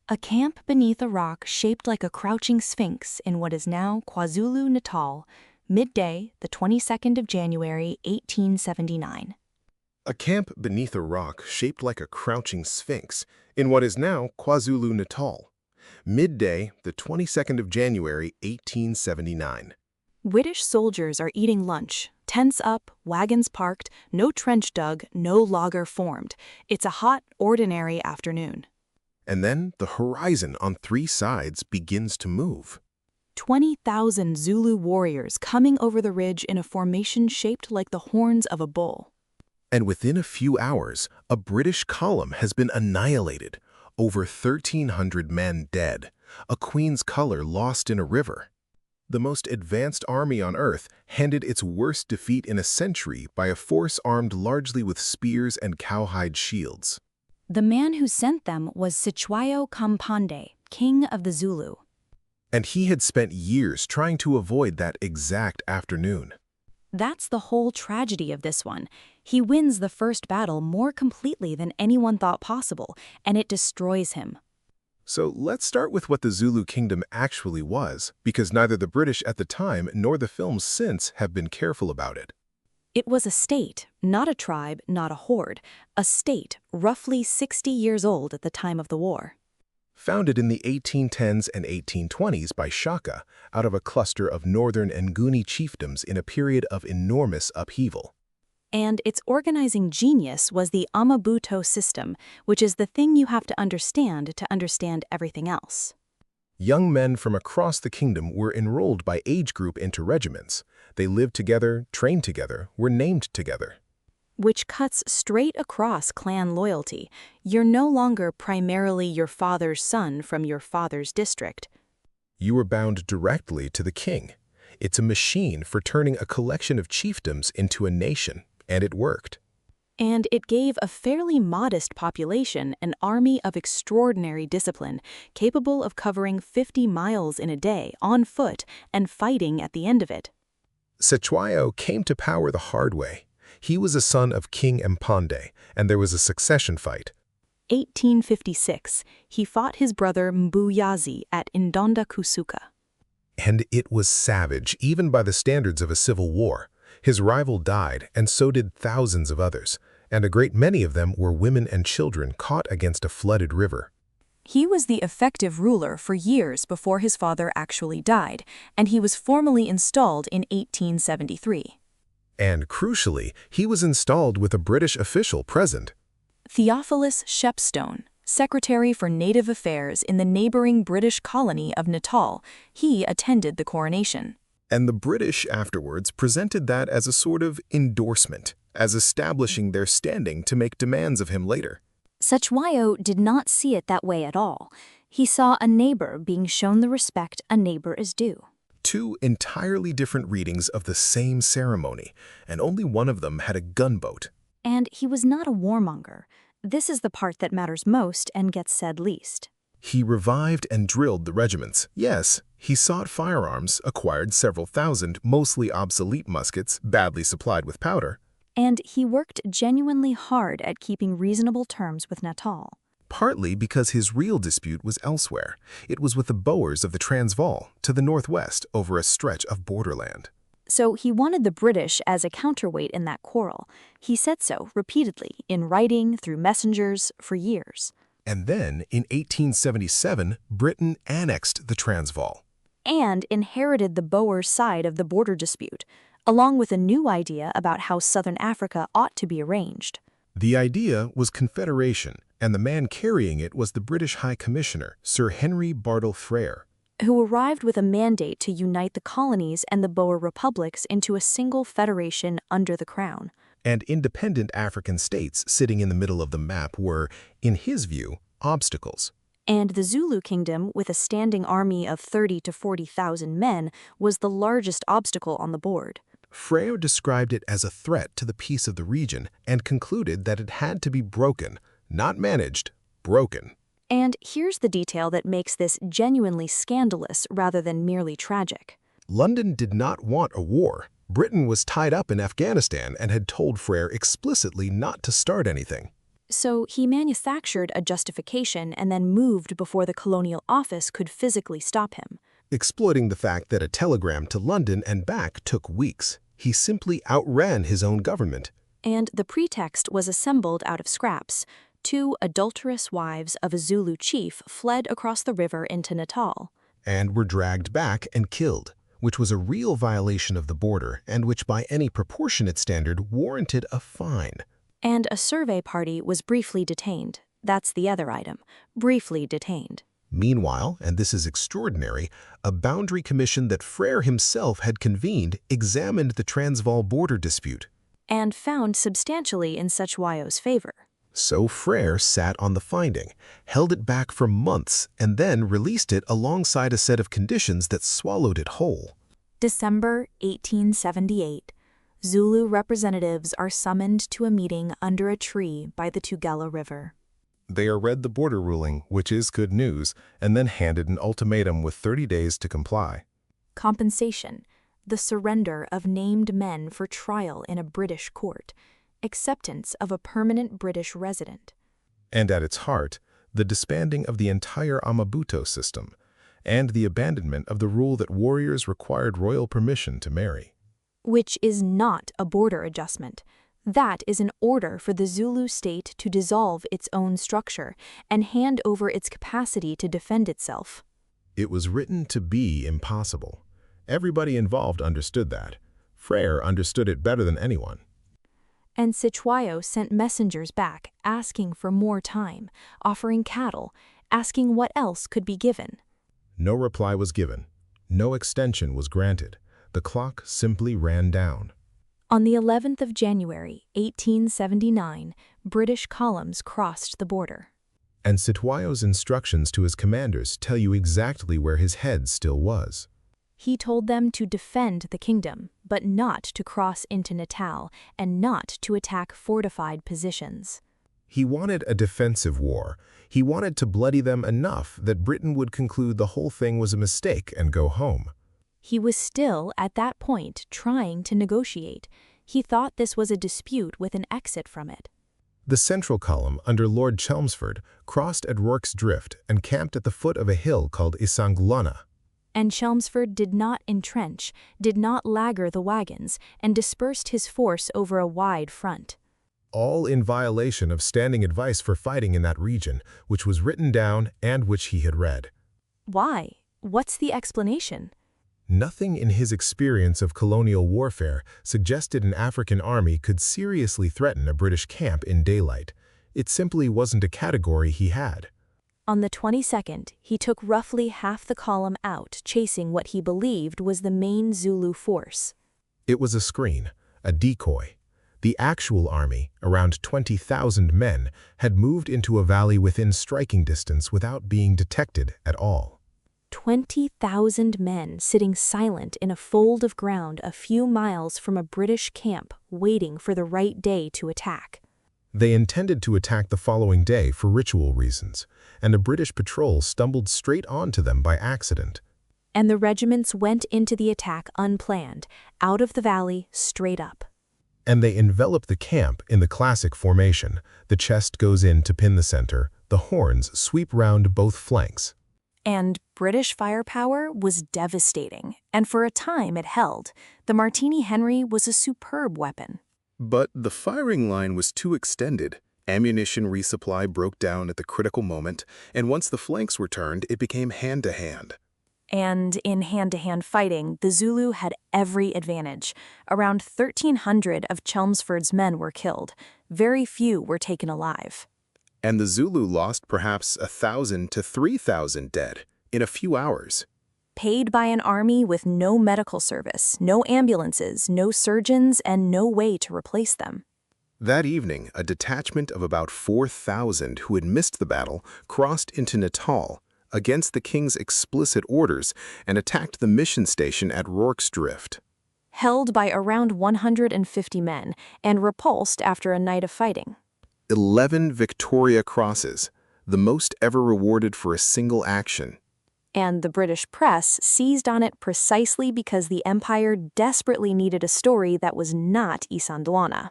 A camp beneath a rock shaped like a crouching sphinx in what is now KwaZulu-Natal, midday, the 22nd of January, 1879. A camp beneath a rock shaped like a crouching sphinx in what is now KwaZulu-Natal. Midday, the 22nd of January, 1879. British soldiers are eating lunch, tents up, wagons parked, no trench dug, no laager formed. It's a hot, ordinary afternoon. And then the horizon on three sides begins to move. 20,000 Zulu warriors coming over the ridge in a formation shaped like the horns of a bull. And within a few hours, a British column has been annihilated. Over 1,300 men dead, a queen's color lost in a river. The most advanced army on Earth handed its worst defeat in a century by a force armed largely with spears and cowhide shields. The man who sent them was Cetshwayo, king of the Zulu. And he had spent years trying to avoid that exact afternoon. That's the whole tragedy of this one. He wins the first battle more completely than anyone thought possible, and it destroys him. So let's start with what the Zulu kingdom actually was, because neither the British at the time nor the films since have been careful about it. It was a state, not a tribe, not a horde. A state, roughly 60 years old at the time of the war. Founded in the 1810s and 1820s by Shaka, out of a cluster of northern Nguni chiefdoms in a period of enormous upheaval. And its organizing genius was the Amabuto system, which is the thing you have to understand everything else. Young men from across the kingdom were enrolled by age group into regiments. They lived together, trained together, were named together. Which cuts straight across clan loyalty. You're no longer primarily your father's son from your father's district. You were bound directly to the king. It's a machine for turning a collection of chiefdoms into a nation, and it worked. And it gave a fairly modest population an army of extraordinary discipline, capable of covering 50 miles in a day on foot and fighting at the end of it. Cetshwayo came to power the hard way. He was a son of King Mpande, and there was a succession fight. 1856, he fought his brother Mbuyazi at Indonda Kusuka. And it was savage, even by the standards of a civil war. His rival died, and so did thousands of others, and a great many of them were women and children caught against a flooded river. He was the effective ruler for years before his father actually died, and he was formally installed in 1873. And crucially, he was installed with a British official present. Theophilus Shepstone, Secretary for Native Affairs in the neighboring British colony of Natal, he attended the coronation. And the British afterwards presented that as a sort of endorsement, as establishing their standing to make demands of him later. Cetshwayo did not see it that way at all. He saw a neighbor being shown the respect a neighbor is due. Two entirely different readings of the same ceremony, and only one of them had a gunboat. And he was not a warmonger. This is the part that matters most and gets said least. He revived and drilled the regiments. Yes, he sought firearms, acquired several thousand, mostly obsolete muskets, badly supplied with powder. And he worked genuinely hard at keeping reasonable terms with Natal. Partly because his real dispute was elsewhere. It was with the Boers of the Transvaal, to the northwest, over a stretch of borderland. So he wanted the British as a counterweight in that quarrel. He said so repeatedly, in writing, through messengers, for years. And then, in 1877, Britain annexed the Transvaal. And inherited the Boer side of the border dispute, along with a new idea about how Southern Africa ought to be arranged. The idea was confederation, and the man carrying it was the British High Commissioner, Sir Henry Bartle Frere, who arrived with a mandate to unite the colonies and the Boer republics into a single federation under the Crown. And independent African states sitting in the middle of the map were, in his view, obstacles. And the Zulu kingdom, with a standing army of 30,000 to 40,000 men, was the largest obstacle on the board. Frere described it as a threat to the peace of the region and concluded that it had to be broken, not managed, broken. And here's the detail that makes this genuinely scandalous rather than merely tragic. London did not want a war. Britain was tied up in Afghanistan and had told Frere explicitly not to start anything. So he manufactured a justification and then moved before the colonial office could physically stop him. Exploiting the fact that a telegram to London and back took weeks, he simply outran his own government. And the pretext was assembled out of scraps. 2 adulterous wives of a Zulu chief fled across the river into Natal. And were dragged back and killed, which was a real violation of the border and which by any proportionate standard warranted a fine. And a survey party was briefly detained. That's the other item, briefly detained. Meanwhile, and this is extraordinary, a boundary commission that Frere himself had convened examined the Transvaal border dispute. And found substantially in Cetshwayo's favor. So Frere sat on the finding, held it back for months, and then released it alongside a set of conditions that swallowed it whole. December 1878. Zulu representatives are summoned to a meeting under a tree by the Tugela River. They are read the border ruling, which is good news, and then handed an ultimatum with 30 days to comply. Compensation: the surrender of named men for trial in a British court. Acceptance of a permanent British resident. And at its heart, the disbanding of the entire Amabuto system, and the abandonment of the rule that warriors required royal permission to marry. Which is not a border adjustment. That is an order for the Zulu state to dissolve its own structure and hand over its capacity to defend itself. It was written to be impossible. Everybody involved understood that. Frere understood it better than anyone. And Cetshwayo sent messengers back asking for more time, offering cattle, asking what else could be given. No reply was given. No extension was granted. The clock simply ran down. On the 11th of January, 1879, British columns crossed the border. And Cetshwayo's instructions to his commanders tell you exactly where his head still was. He told them to defend the kingdom, but not to cross into Natal and not to attack fortified positions. He wanted a defensive war. He wanted to bloody them enough that Britain would conclude the whole thing was a mistake and go home. He was still, at that point, trying to negotiate. He thought this was a dispute with an exit from it. The Central Column, under Lord Chelmsford, crossed at Rorke's Drift and camped at the foot of a hill called Isandlwana. And Chelmsford did not entrench, did not lagger the wagons, and dispersed his force over a wide front. All in violation of standing advice for fighting in that region, which was written down and which he had read. Why? What's the explanation? Nothing in his experience of colonial warfare suggested an African army could seriously threaten a British camp in daylight. It simply wasn't a category he had. On the 22nd, he took roughly half the column out, chasing what he believed was the main Zulu force. It was a screen, a decoy. The actual army, around 20,000 men, had moved into a valley within striking distance without being detected at all. 20,000 men sitting silent in a fold of ground a few miles from a British camp, waiting for the right day to attack. They intended to attack the following day for ritual reasons, and a British patrol stumbled straight onto them by accident. And the regiments went into the attack unplanned, out of the valley, straight up. And they enveloped the camp in the classic formation. The chest goes in to pin the center, the horns sweep round both flanks. And British firepower was devastating, and for a time it held. The Martini Henry was a superb weapon. But the firing line was too extended. Ammunition resupply broke down at the critical moment, and once the flanks were turned, it became hand-to-hand. And in hand-to-hand fighting, the Zulu had every advantage. Around 1,300 of Chelmsford's men were killed. Very few were taken alive. And the Zulu lost perhaps 1,000 to 3,000 dead in a few hours. Paid by an army with no medical service, no ambulances, no surgeons, and no way to replace them. That evening, a detachment of about 4,000 who had missed the battle crossed into Natal against the king's explicit orders and attacked the mission station at Rorke's Drift. Held by around 150 men and repulsed after a night of fighting. 11 Victoria Crosses, the most ever rewarded for a single action. And the British press seized on it precisely because the empire desperately needed a story that was not Isandlwana.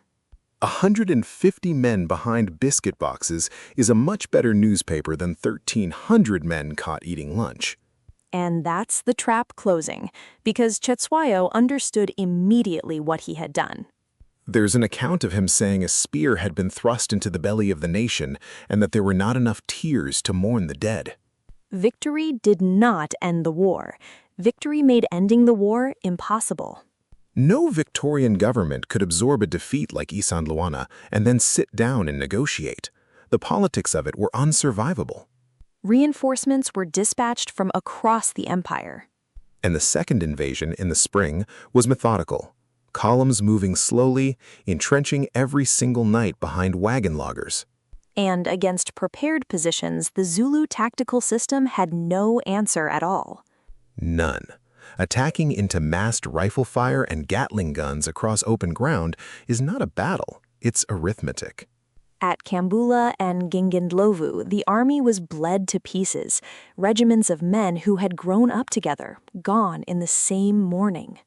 150 men behind biscuit boxes is a much better newspaper than 1,300 men caught eating lunch. And that's the trap closing, because Cetshwayo understood immediately what he had done. There's an account of him saying a spear had been thrust into the belly of the nation and that there were not enough tears to mourn the dead. Victory did not end the war. Victory made ending the war impossible. No Victorian government could absorb a defeat like Isandlwana and then sit down and negotiate. The politics of it were unsurvivable. Reinforcements were dispatched from across the empire. And the second invasion in the spring was methodical. Columns moving slowly, entrenching every single night behind wagon loggers. And against prepared positions, the Zulu tactical system had no answer at all. None. Attacking into massed rifle fire and Gatling guns across open ground is not a battle, it's arithmetic. At Kambula and Gingindlovu, the army was bled to pieces, regiments of men who had grown up together, gone in the same morning.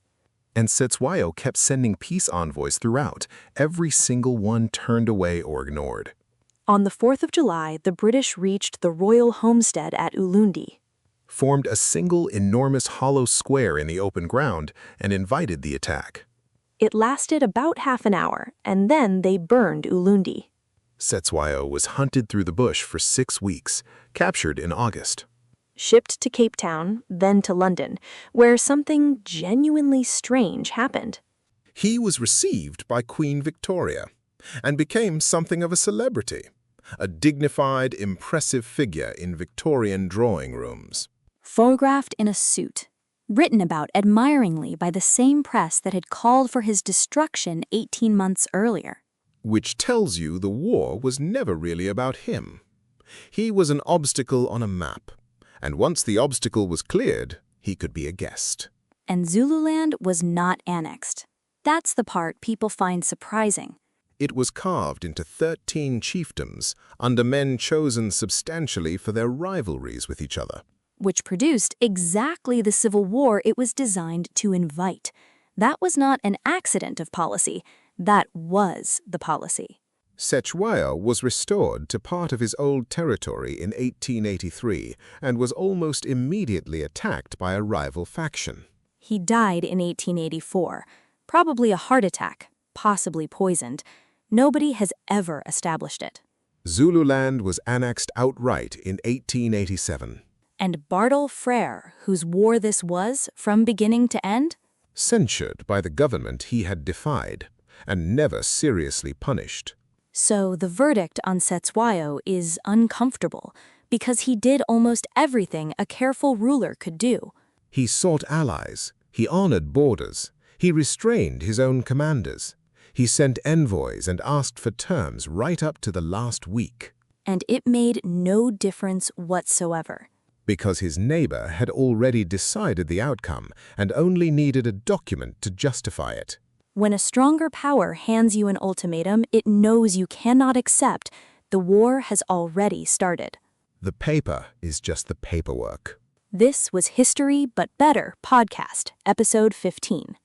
And Cetshwayo kept sending peace envoys throughout, every single one turned away or ignored. On the 4th of July, the British reached the royal homestead at Ulundi, Formed a single enormous hollow square in the open ground, and invited the attack. It lasted about half an hour, and then they burned Ulundi. Cetshwayo was hunted through the bush for 6 weeks, captured in August. Shipped to Cape Town, then to London, where something genuinely strange happened. He was received by Queen Victoria and became something of a celebrity, a dignified, impressive figure in Victorian drawing rooms. Photographed in a suit, written about admiringly by the same press that had called for his destruction 18 months earlier. Which tells you the war was never really about him. He was an obstacle on a map, and once the obstacle was cleared, he could be a guest. And Zululand was not annexed. That's the part people find surprising. It was carved into 13 chiefdoms under men chosen substantially for their rivalries with each other. Which produced exactly the civil war it was designed to invite. That was not an accident of policy. That was the policy. Cetshwayo was restored to part of his old territory in 1883 and was almost immediately attacked by a rival faction. He died in 1884, probably a heart attack, possibly poisoned. Nobody has ever established it. Zululand was annexed outright in 1887. And Bartle Frere, whose war this was from beginning to end, Censured by the government he had defied and never seriously punished. So the verdict on Cetshwayo is uncomfortable because he did almost everything a careful ruler could do. He sought allies, he honored borders, he restrained his own commanders, he sent envoys and asked for terms right up to the last week. And it made no difference whatsoever. Because his neighbor had already decided the outcome and only needed a document to justify it. When a stronger power hands you an ultimatum it knows you cannot accept, the war has already started. The paper is just the paperwork. This was History But Better podcast, episode 15.